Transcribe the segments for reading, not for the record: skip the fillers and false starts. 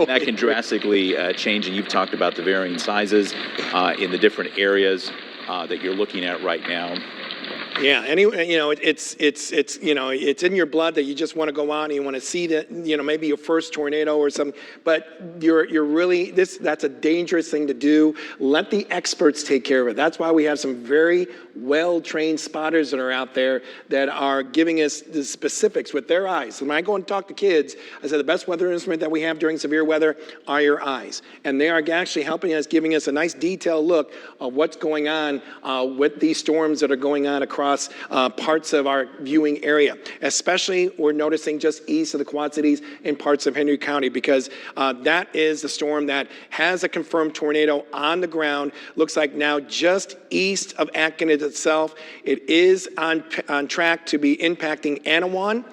That can drastically change, and you've talked about the varying sizes in the different areas that you're looking at right now. Yeah, it's in your blood that you just want to go out and you want to see that, maybe your first tornado or something. But you're really that's a dangerous thing to do. Let the experts take care of it. That's why we have some very well-trained spotters that are out there that are giving us the specifics with their eyes. When I go and talk to kids, I say the best weather instrument that we have during severe weather are your eyes, and they are actually helping us, giving us a nice detailed look of what's going on with these storms that are going on across parts of our viewing area. Especially, we're noticing just east of the Quad Cities in parts of Henry County, because that is the storm that has a confirmed tornado on the ground. Looks like now just east of Atkins itself. It is on track to be impacting Anawan,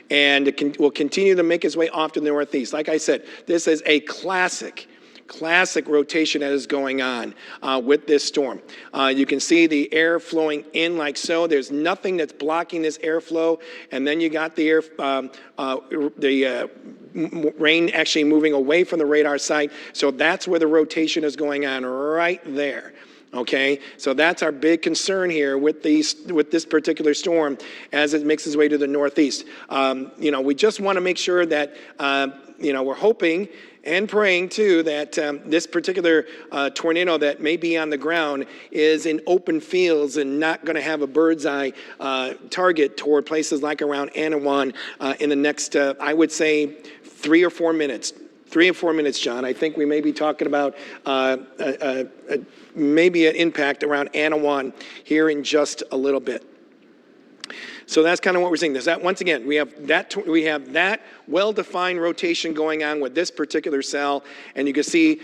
and it will continue to make its way off to the northeast. Like I said, this is a classic rotation that is going on with this storm. You can see the air flowing in like so. There's nothing that's blocking this airflow, and then you got the rain actually moving away from the radar site. So that's where the rotation is going on, right there. Okay, so that's our big concern here with this particular storm as it makes its way to the northeast. We just want to make sure that we're hoping and praying too that this particular tornado that may be on the ground is in open fields and not going to have a bird's eye target toward places like around Anawan in the next, I would say, 3 or 4 minutes. 3 or 4 minutes, John. I think we may be talking about maybe an impact around Anawan here in just a little bit. So that's kind of what we're seeing. There's that, once again, we have that well-defined rotation going on with this particular cell, and you can see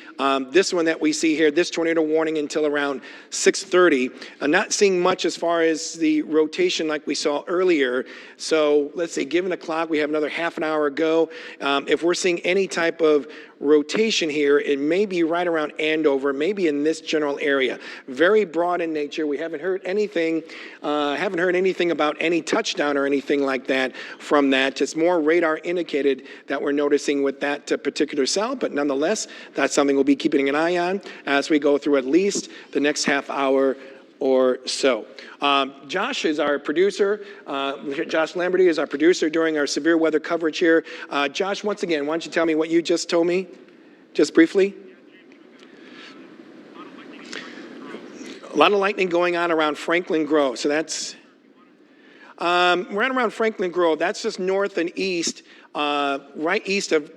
this one that we see here, this tornado warning until around 6:30. I'm not seeing much as far as the rotation like we saw earlier. So let's see, given the clock, we have another half an hour ago. If we're seeing any type of rotation here, it may be right around Andover, maybe in this general area. Very broad in nature. We haven't heard anything about any touchdown or anything like that from that. Just more radar indicated that we're noticing with that particular cell, but nonetheless, that's something we'll be keeping an eye on as we go through at least the next half hour or so. Josh is our producer. Josh Lamberty is our producer during our severe weather coverage here. Josh, once again, why don't you tell me what you just told me, just briefly? A lot of lightning going on around Franklin Grove. So that's right around Franklin Grove. That's just north and east. Right east of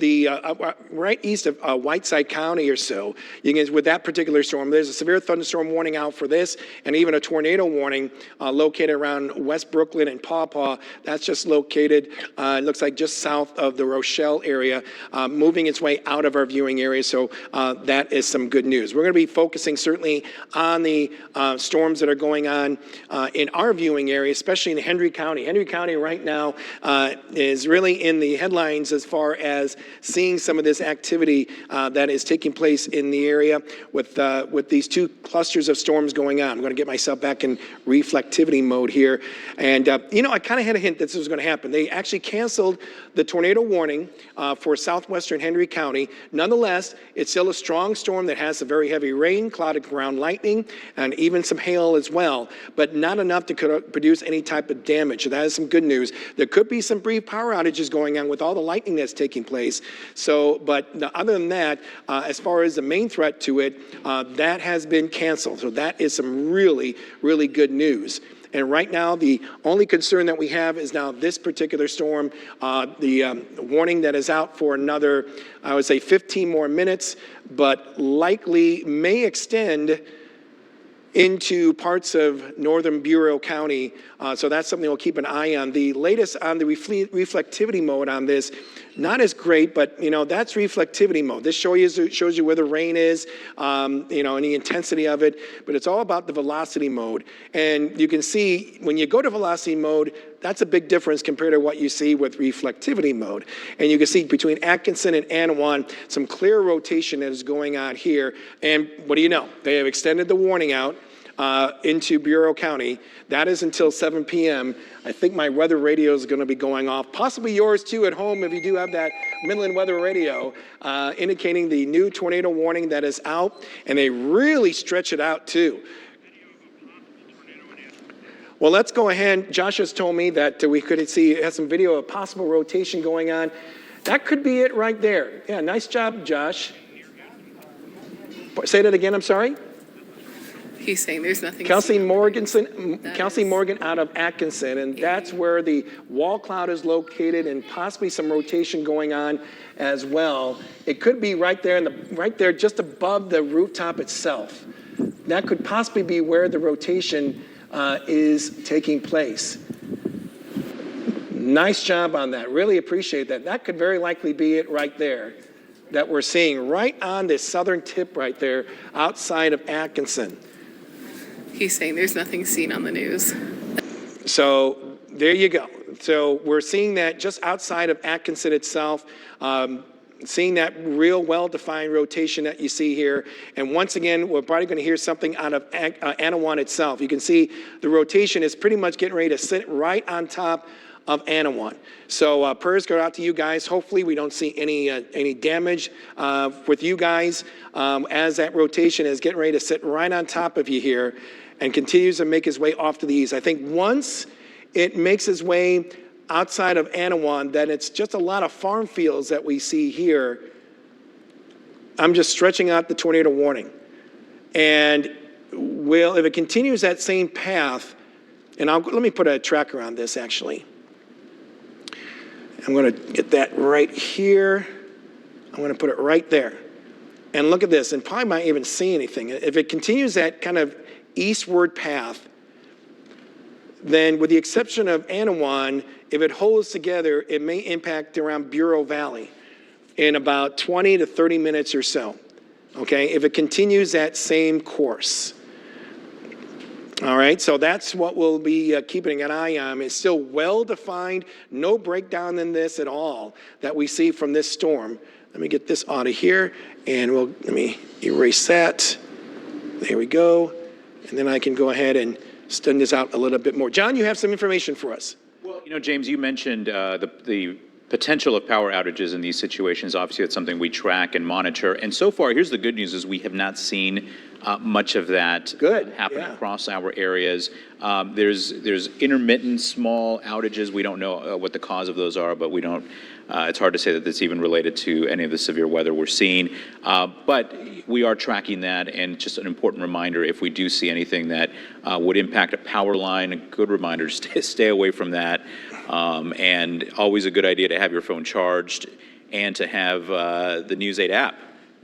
Whiteside County or so. You can, with that particular storm, there's a severe thunderstorm warning out for this, and even a tornado warning located around West Brooklyn and Paw Paw. That's just located, it looks like just south of the Rochelle area, moving its way out of our viewing area. So that is some good news. We're going to be focusing certainly on the storms that are going on in our viewing area, especially in Henry County. Henry County right now is really in the headlines as far as seeing some of this activity that is taking place in the area with these two clusters of storms going on. I'm going to get myself back in reflectivity mode here. And, I kind of had a hint that this was going to happen. They actually canceled the tornado warning for southwestern Henry County. Nonetheless, it's still a strong storm that has some very heavy rain, clouded ground lightning, and even some hail as well, but not enough to produce any type of damage. So that is some good news. There could be some brief power outages going on with all the lightning that's taking place. So, but other than that, as far as the main threat to it, that has been canceled. So that is some really, really good news. And right now, the only concern that we have is now this particular storm, the warning that is out for another, I would say 15 more minutes, but likely may extend into parts of northern Bureau County. So that's something we'll keep an eye on. The latest on the reflectivity mode on this, not as great, but that's reflectivity mode. This shows you where the rain is, and the intensity of it, but it's all about the velocity mode. And you can see when you go to velocity mode, that's a big difference compared to what you see with reflectivity mode. And you can see between Atkinson and Anawan, some clear rotation that is going on here. And what do you know? They have extended the warning out into Bureau County. That is until 7 p.m. I think my weather radio is going to be going off, possibly yours too at home if you do have that Midland weather radio, indicating the new tornado warning that is out, and they really stretch it out too. Well, let's go ahead. Josh has told me that we could see, has some video of possible rotation going on. That could be it right there. Yeah, nice job, Josh. Say that again, I'm sorry. He's saying there's nothing. Kelsey Morgan out of Atkinson, and that's where the wall cloud is located, and possibly some rotation going on as well. It could be right there, right there, just above the rooftop itself. That could possibly be where the rotation is taking place. Nice job on that. Really appreciate that. That could very likely be it right there that we're seeing right on the southern tip right there outside of Atkinson. He's saying there's nothing seen on the news. So there you go. So we're seeing that just outside of Atkinson itself, seeing that real well-defined rotation that you see here. And once again, we're probably going to hear something out of Anawan itself. You can see the rotation is pretty much getting ready to sit right on top of Anawan. So prayers go out to you guys. Hopefully we don't see any damage with you guys as that rotation is getting ready to sit right on top of you here and continues to make its way off to the east. I think once it makes its way outside of Anawan, then it's just a lot of farm fields that we see here. I'm just stretching out the tornado warning. And if it continues that same path, and let me put a tracker on this actually. I'm going to get that right here. I'm going to put it right there. And look at this, and probably might even see anything. If it continues that kind of eastward path, then with the exception of Anawan, if it holds together, it may impact around Bureau Valley in about 20 to 30 minutes or so, okay, if it continues that same course. All right, so that's what we'll be keeping an eye on. It's still well-defined, no breakdown in this at all that we see from this storm. Let me get this out of here, and let me erase that. There we go. And then I can go ahead and extend this out a little bit more. John, you have some information for us. Well, James, you mentioned the potential of power outages in these situations. Obviously, that's something we track and monitor. And so far, here's the good news, is we have not seen much of that happen across our areas. There's intermittent small outages. We don't know what the cause of those are, but we don't. It's hard to say that it's even related to any of the severe weather we're seeing. But we are tracking that, and just an important reminder, if we do see anything that would impact a power line, a good reminder to stay away from that. And always a good idea to have your phone charged and to have the News 8 app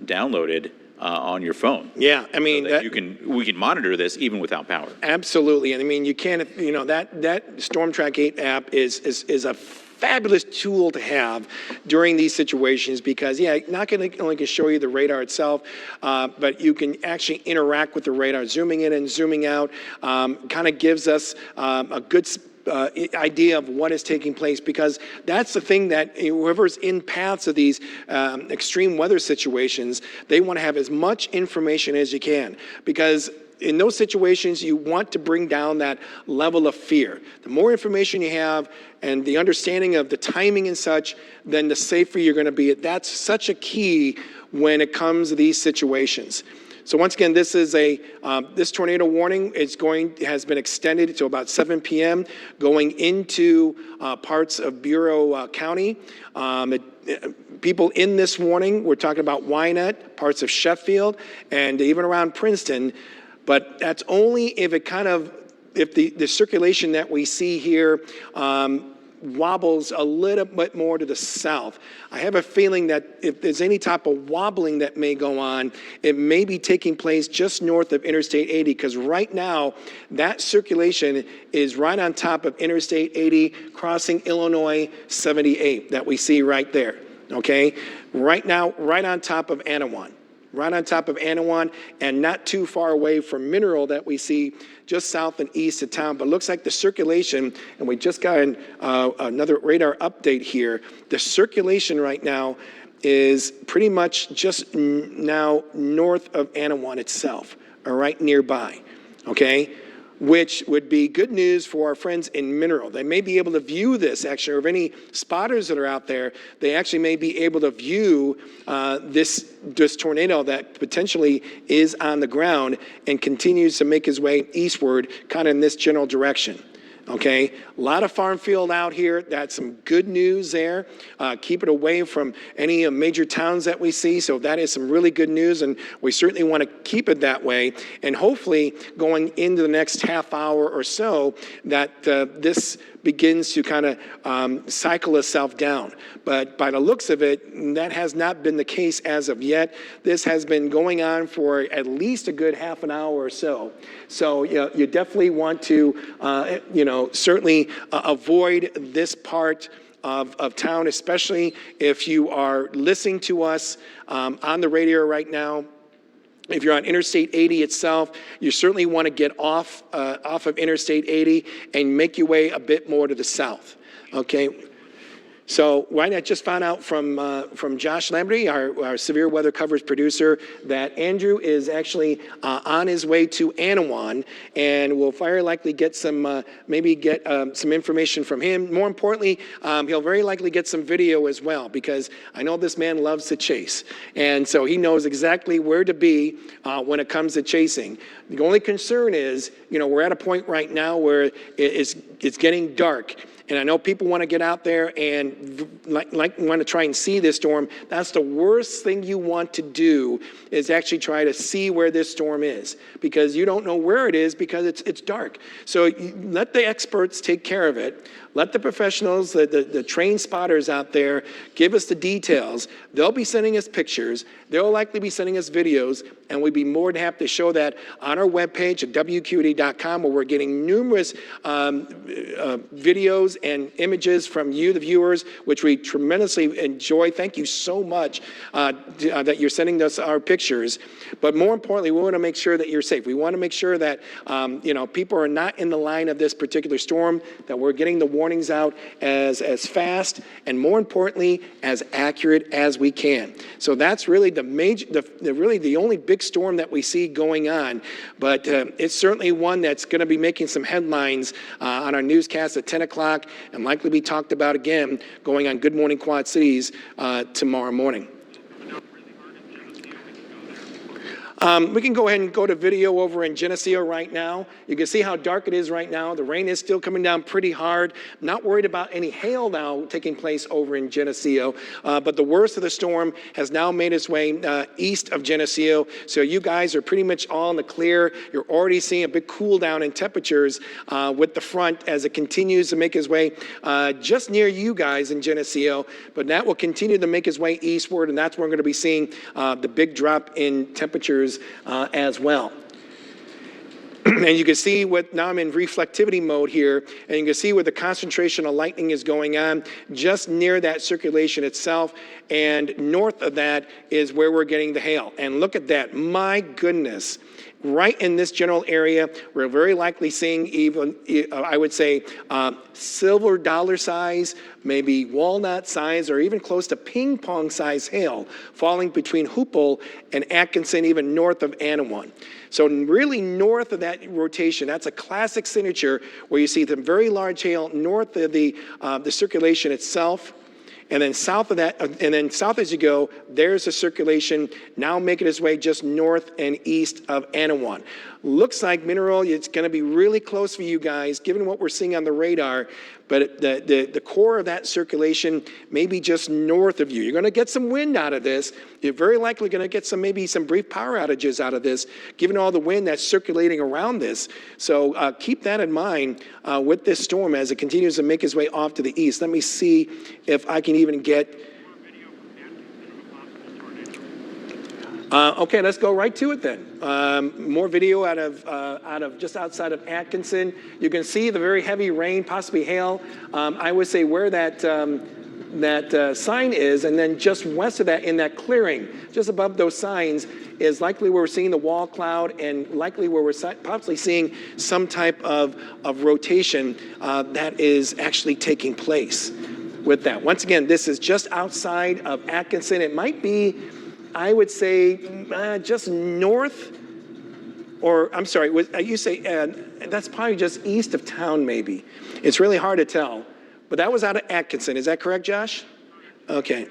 downloaded on your phone. Yeah, I mean, so that we can monitor this even without power. Absolutely, and I mean, you can't, that Storm Track 8 app is a fabulous tool to have during these situations because, not only can show you the radar itself, but you can actually interact with the radar, zooming in and zooming out, kind of gives us a good idea of what is taking place, because that's the thing that whoever's in paths of these extreme weather situations, they want to have as much information as you can, because in those situations, you want to bring down that level of fear. The more information you have and the understanding of the timing and such, then the safer you're going to be. That's such a key when it comes to these situations. So once again, this is this tornado warning has been extended to about 7 p.m. going into parts of Bureau County. People in this warning, we're talking about Wyandotte, parts of Sheffield, and even around Princeton. But that's only if the circulation that we see here wobbles a little bit more to the south. I have a feeling that if there's any type of wobbling that may go on, it may be taking place just north of Interstate 80, because right now that circulation is right on top of Interstate 80 crossing Illinois 78 that we see right there, okay? Right now, right on top of Anawan. Right on top of Anawan, and not too far away from Mineral that we see just south and east of town. But it looks like the circulation, and we just got another radar update here, the circulation right now is pretty much just now north of Anawan itself, or right nearby. okay? Which would be good news for our friends in Mineral. They may be able to view this, actually, or if any spotters that are out there, they actually may be able to view this tornado that potentially is on the ground and continues to make his way eastward, kind of in this general direction. Okay, a lot of farm field out here. That's some good news there. Keep it away from any major towns that we see. So that is some really good news, and we certainly want to keep it that way. And hopefully, going into the next half hour or so, that this begins to kind of cycle itself down. But by the looks of it, that has not been the case as of yet. This has been going on for at least a good half an hour or so. So you definitely want to, certainly avoid this part of town, especially if you are listening to us on the radio right now. If you're on Interstate 80 itself, you certainly want to get off of Interstate 80 and make your way a bit more to the south, okay? So I just found out from Josh Lamberty, our severe weather coverage producer, that Andrew is actually on his way to Anawan, and we'll very likely get some, some information from him. More importantly, he'll very likely get some video as well, because I know this man loves to chase, and so he knows exactly where to be when it comes to chasing. The only concern is, we're at a point right now where it's getting dark. And I know people want to get out there and want to try and see this storm. That's the worst thing you want to do, is actually try to see where this storm is, because you don't know where it is because it's dark. So let the experts take care of it. Let the professionals, the trained spotters out there, give us the details. They'll be sending us pictures. They'll likely be sending us videos, and we'd be more than happy to show that on our webpage at WQAD.com, where we're getting numerous videos and images from you, the viewers, which we tremendously enjoy. Thank you so much that you're sending us our pictures. But more importantly, we want to make sure that you're safe. We want to make sure that people are not in the line of this particular storm, that we're getting the warnings out as fast and, more importantly, as accurate as we can. So that's really the only big storm that we see going on. But it's certainly one that's going to be making some headlines on our newscast at 10 o'clock and likely be talked about again going on Good Morning Quad Cities tomorrow morning. We can go ahead and go to video over in Geneseo right now. You can see how dark it is right now. The rain is still coming down pretty hard. Not worried about any hail now taking place over in Geneseo, but the worst of the storm has now made its way east of Geneseo. So you guys are pretty much all in the clear. You're already seeing a big cool down in temperatures with the front as it continues to make its way just near you guys in Geneseo, but that will continue to make its way eastward, and that's where we're going to be seeing the big drop in temperatures as well. And you can see now I'm in reflectivity mode here, and you can see where the concentration of lightning is going on just near that circulation itself, and north of that is where we're getting the hail. And look at that, my goodness. Right in this general area, we're very likely seeing even, I would say, silver dollar size, maybe walnut size, or even close to ping pong size hail falling between Hoople and Atkinson, even north of Anawan. So really north of that rotation, that's a classic signature where you see the very large hail north of the circulation itself. And then south of that, and then south as you go, there's the circulation now making its way just north and east of Anawan. Looks like Mineral, it's going to be really close for you guys, given what we're seeing on the radar. But the core of that circulation may be just north of you. You're going to get some wind out of this. You're very likely going to get maybe some brief power outages out of this, given all the wind that's circulating around this. So keep that in mind with this storm as it continues to make its way off to the east. Let me see if I can even get... Okay, let's go right to it then. More video out of just outside of Atkinson. You can see the very heavy rain, possibly hail. I would say where that sign is, and then just west of that in that clearing, just above those signs, is likely where we're seeing the wall cloud, and likely where we're possibly seeing some type of rotation that is actually taking place with that. Once again, this is just outside of Atkinson. It might be, I would say, just north Or, I'm sorry, you say, that's probably just east of town, maybe. It's really hard to tell. But that was out of Atkinson. Is that correct, Josh? Okay.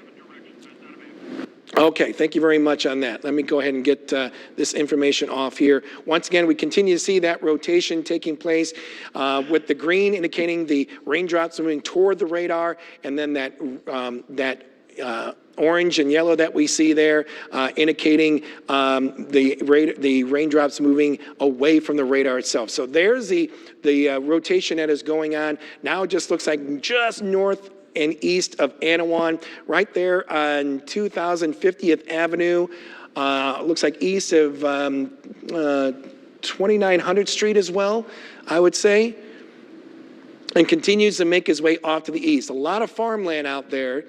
Okay, thank you very much on that. Let me go ahead and get this information off here. Once again, we continue to see that rotation taking place with the green indicating the raindrops moving toward the radar, and then that orange and yellow that we see there indicating the raindrops moving away from the radar itself. So there's the rotation that is going on. Now it just looks like just north and east of Anawan, right there on 2050th Avenue. Looks like east of 2900th Street as well, I would say. And continues to make his way off to the east. A lot of farmland out there.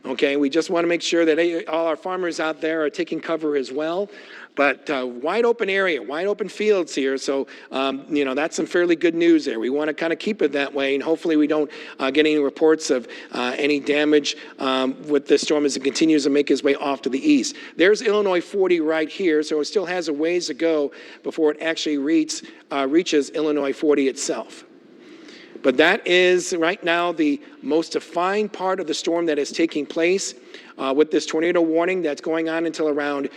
Okay, we just want to make sure that all our farmers out there are taking cover as well. But wide open area, wide open fields here. So, that's some fairly good news there. We want to kind of keep it that way. And hopefully we don't get any reports of any damage with this storm as it continues to make its way off to the east. There's Illinois 40 right here. So it still has a ways to go before it actually reaches Illinois 40 itself. But that is right now the most defined part of the storm that is taking place with this tornado warning that's going on until around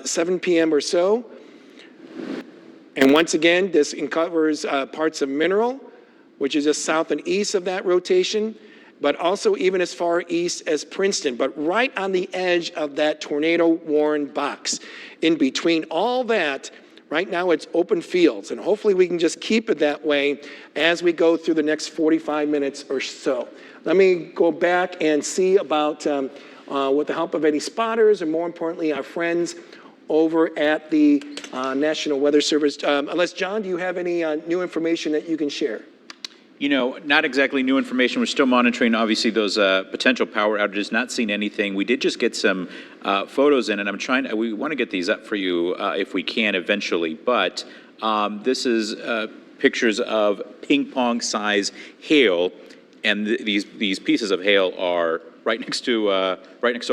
7 p.m. or so. And once again, this covers parts of Mineral, which is just south and east of that rotation, but also even as far east as Princeton, but right on the edge of that tornado warn box. In between all that, right now it's open fields, and hopefully we can just keep it that way as we go through the next 45 minutes or so. Let me go back and see about, with the help of any spotters, and more importantly, our friends over at the National Weather Service. Unless, John, do you have any new information that you can share? Not exactly new information. We're still monitoring, obviously, those potential power outages, not seeing anything. We did just get some photos in, and we want to get these up for you if we can eventually. But this is pictures of ping pong size hail, and these pieces of hail are right next to a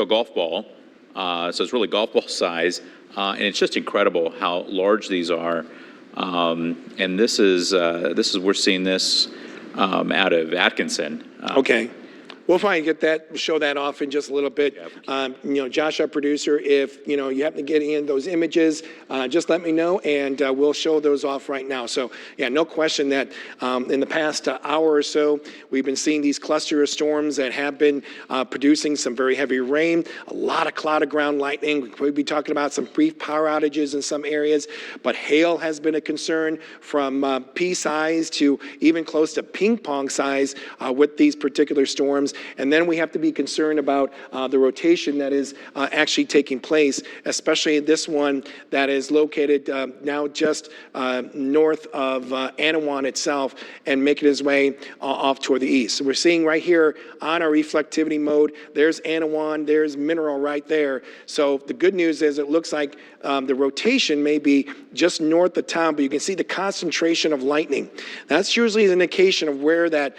golf ball. So it's really golf ball size, and it's just incredible how large these are. And this is we're seeing this out of Atkinson. Okay. We'll finally show that off in just a little bit. Josh, our producer, if, you happen to get in those images, just let me know and we'll show those off right now. So, yeah, no question that in the past hour or so, we've been seeing these cluster of storms that have been producing some very heavy rain, a lot of cloud to ground lightning. We'll be talking about some brief power outages in some areas, but hail has been a concern from pea size to even close to ping pong size with these particular storms. And then we have to be concerned about the rotation that is actually taking place, especially this one that is located now just north of Anawan itself and making its way off toward the east. So we're seeing right here on our reflectivity mode, there's Anawan, there's Mineral right there. So the good news is it looks like the rotation may be just north of town, but you can see the concentration of lightning. That's usually an indication of where that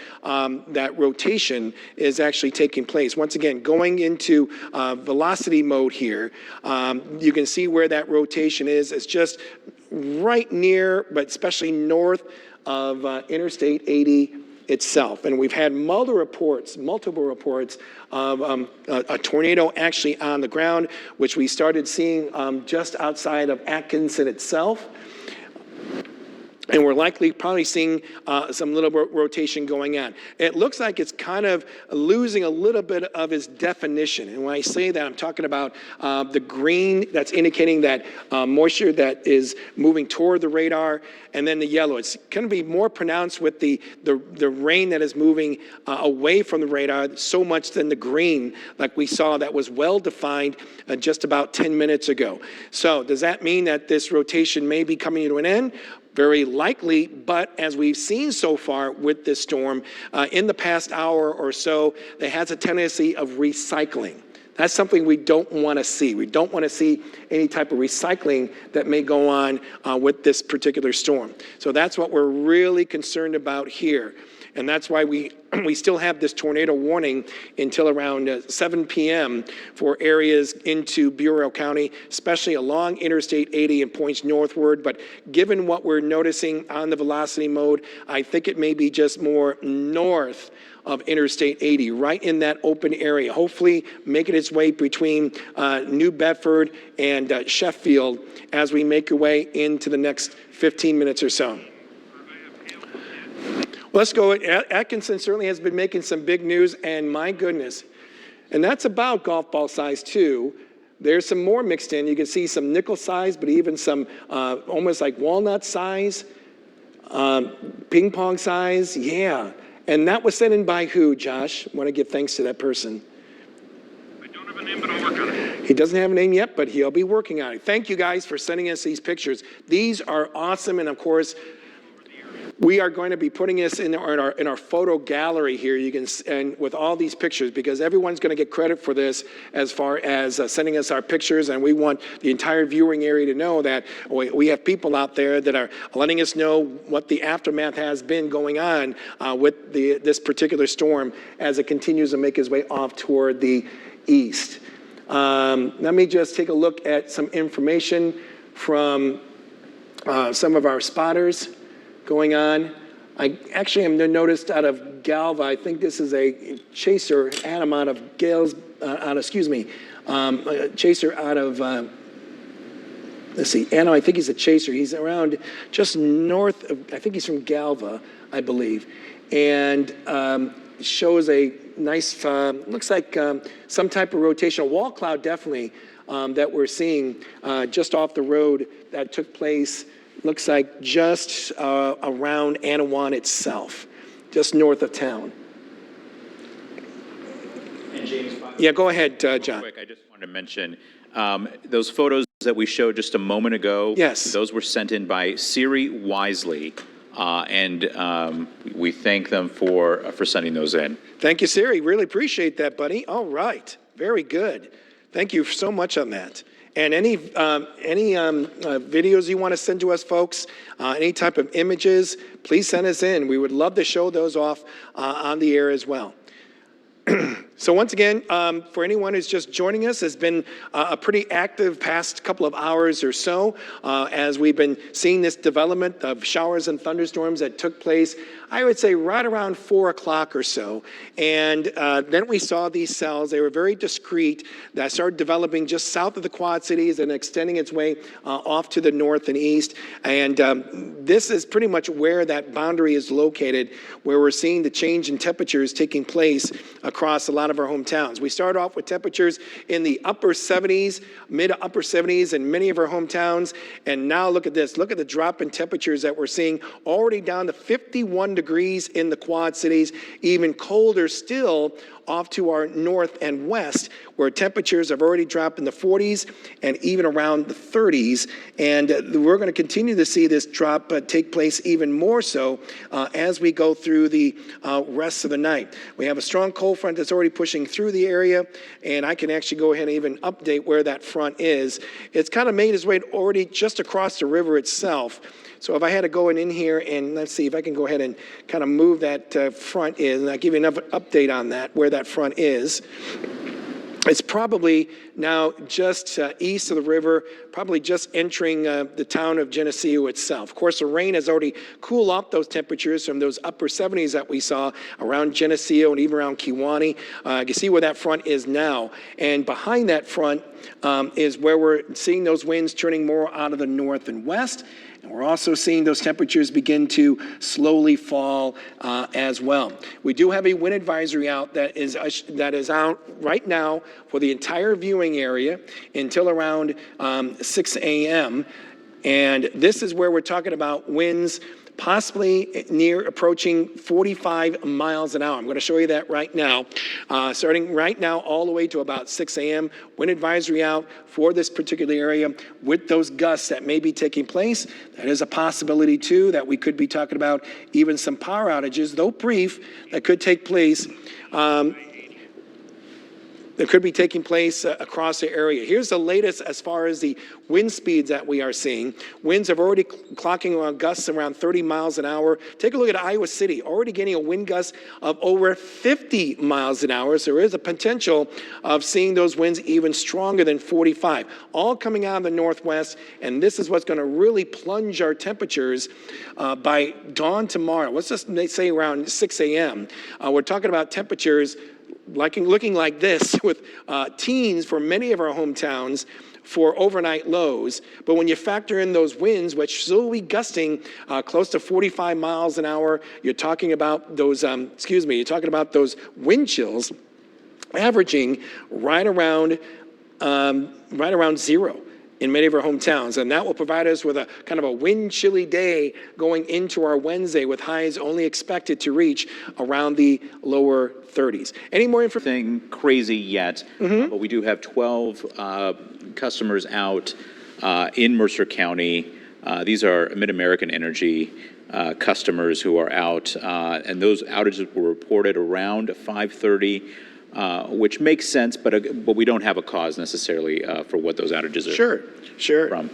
rotation is actually taking place. Once again, going into velocity mode here, you can see where that rotation is. It's just right near, but especially north of Interstate 80 itself. And we've had multiple reports of a tornado actually on the ground, which we started seeing just outside of Atkinson itself. And we're probably seeing some little rotation going on. It looks like it's kind of losing a little bit of its definition. And when I say that, I'm talking about the green that's indicating that moisture that is moving toward the radar, and then the yellow. It's going to be more pronounced with the rain that is moving away from the radar so much than the green like we saw that was well defined just about 10 minutes ago. So does that mean that this rotation may be coming to an end? Very likely, but as we've seen so far with this storm, in the past hour or so, there has a tendency of recycling. That's something we don't want to see. We don't want to see any type of recycling that may go on with this particular storm. So that's what we're really concerned about here. And that's why we still have this tornado warning until around 7 p.m. for areas into Bureau County, especially along Interstate 80 and points northward. But given what we're noticing on the velocity mode, I think it may be just more north of Interstate 80, right in that open area, hopefully making its way between New Bedford and Sheffield as we make our way into the next 15 minutes or so. Let's go. Atkinson certainly has been making some big news, and my goodness. And that's about golf ball size too. There's some more mixed in. You can see some nickel size, but even some almost like walnut size, ping pong size, yeah. And that was sent in by who, Josh? I want to give thanks to that person. I don't have a name, but I'll work on it. He doesn't have a name yet, but he'll be working on it. Thank you guys for sending us these pictures. These are awesome, and of course, we are going to be putting this in our photo gallery here. You can, and with all these pictures, because everyone's going to get credit for this as far as sending us our pictures, and we want the entire viewing area to know that we have people out there that are letting us know what the aftermath has been going on with this particular storm as it continues to make its way off toward the east. Let me just take a look at some information from some of our spotters going on. I actually am noticed out of Galva. I think this is a chaser, Adam, out of chaser out of, let's see, Adam, I think he's a chaser. He's around just north of, I think he's from Galva, I believe. And shows a nice, looks like some type of rotational wall cloud, definitely, that we're seeing just off the road that took place. Looks like just around Anawan itself, just north of town. And James, yeah, go ahead, John. quick, I just wanted to mention those photos that we showed just a moment ago. Yes. Those were sent in by Siri Wisely, and we thank them for sending those in. Thank you, Siri. Really appreciate that, buddy. All right. Very good. Thank you so much on that. And any videos you want to send to us, folks, any type of images, please send us in. We would love to show those off on the air as well. So once again, for anyone who's just joining us, it's been a pretty active past couple of hours or so as we've been seeing this development of showers and thunderstorms that took place, I would say right around 4 o'clock or so. And then we saw these cells. They were very discrete that started developing just south of the Quad Cities and extending its way off to the north and east. And this is pretty much where that boundary is located, where we're seeing the change in temperatures taking place across a lot of our hometowns. We start off with temperatures in the upper 70s, mid to upper 70s in many of our hometowns. And now look at this. Look at the drop in temperatures that we're seeing, already down to 51 degrees in the Quad Cities, even colder still off to our north and west, where temperatures have already dropped in the 40s and even around the 30s. And we're going to continue to see this drop take place even more so as we go through the rest of the night. We have a strong cold front that's already pushing through the area, and I can actually go ahead and even update where that front is. It's kind of made its way already just across the river itself. So if I had to go in here and let's see if I can go ahead and kind of move that front in, and I'll give you another update on that, where that front is. It's probably now just east of the river, probably just entering the town of Geneseo itself. Of course, the rain has already cooled off those temperatures from those upper 70s that we saw around Geneseo and even around Kewanee. You can see where that front is now. And behind that front is where we're seeing those winds turning more out of the north and west. And we're also seeing those temperatures begin to slowly fall as well. We do have a wind advisory out that is out right now for the entire viewing area until around 6 a.m. And this is where we're talking about winds possibly near approaching 45 miles an hour. I'm going to show you that right now. Starting right now all the way to about 6 a.m. Wind advisory out for this particular area with those gusts that may be taking place. That is a possibility too, that we could be talking about even some power outages, though brief, that could take place. that could be taking place across the area. Here's the latest as far as the wind speeds that we are seeing. Winds have already clocking on gusts around 30 miles an hour. Take a look at Iowa City, already getting a wind gust of over 50 miles an hour. So there is a potential of seeing those winds even stronger than 45, all coming out of the northwest. And this is what's going to really plunge our temperatures by dawn tomorrow. Let's just say around 6 a.m. We're talking about temperatures looking like this with teens for many of our hometowns for overnight lows. But when you factor in those winds, which will be gusting close to 45 miles an hour, you're talking about those, you're talking about those wind chills averaging right around zero in many of our hometowns. And that will provide us with a kind of a wind chilly day going into our Wednesday with highs only expected to reach around the lower 30s. Any more information? Nothing crazy yet, but we do have 12 customers out in Mercer County. These are Mid-American Energy customers who are out, and those outages were reported around 5:30. Which makes sense, but we don't have a cause necessarily for what those outages are Sure. from.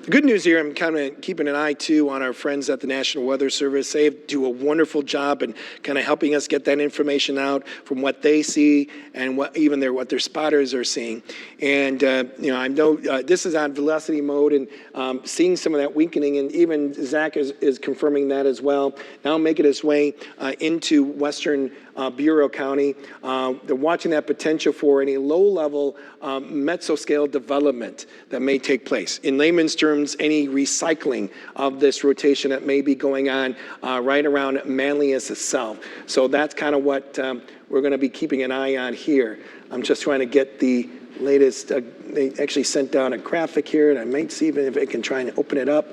The good news here, I'm kind of keeping an eye too on our friends at the National Weather Service. They do a wonderful job in kind of helping us get that information out from what they see and what their spotters are seeing. And I know this is on velocity mode and seeing some of that weakening, and even Zach is confirming that as well. Now making its way into western Bureau County. They're watching that potential for any low-level mesoscale development that may take place. In layman's terms, any recycling of this rotation that may be going on right around Manlius itself. So that's kind of what we're going to be keeping an eye on here. I'm just trying to get the latest. They actually sent down a graphic here, and I might see if I can try and open it up.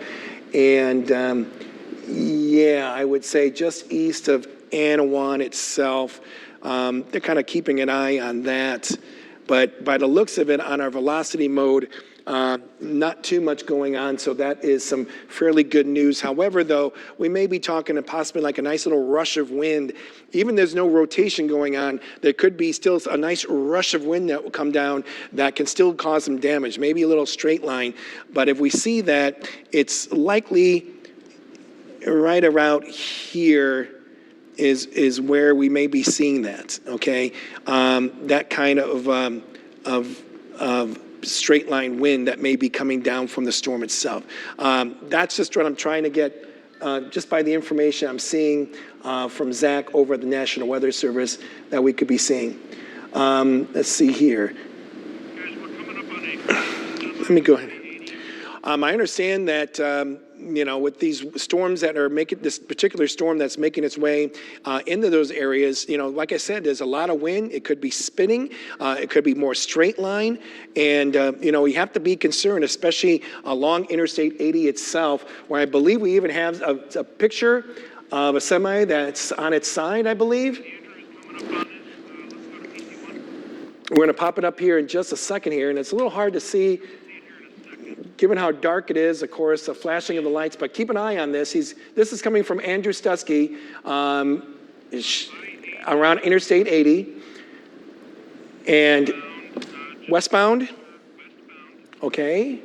And I would say just east of Anawan itself. They're kind of keeping an eye on that. But by the looks of it, on our velocity mode, not too much going on, so that is some fairly good news. However, though, we may be talking possibly like a nice little rush of wind. Even there's no rotation going on, there could be still a nice rush of wind that will come down that can still cause some damage, maybe a little straight line. But if we see that, it's likely right around here is where we may be seeing that, okay? That kind of straight line wind that may be coming down from the storm itself. That's just what I'm trying to get, just by the information I'm seeing from Zach over at the National Weather Service that we could be seeing. Let's see here. Guys, we're coming up on Let me go ahead. I understand that, with these storms that are making, this particular storm that's making its way into those areas, like I said, there's a lot of wind. It could be spinning. It could be more straight line. And, we have to be concerned, especially along Interstate 80 itself, where I believe we even have a picture of a semi that's on its side, I believe. We're going to pop it up here in just a second here, and it's a little hard to see given how dark it is, of course, the flashing of the lights, but keep an eye on this. This is coming from Andrew Stuskey around Interstate 80 and westbound. Okay.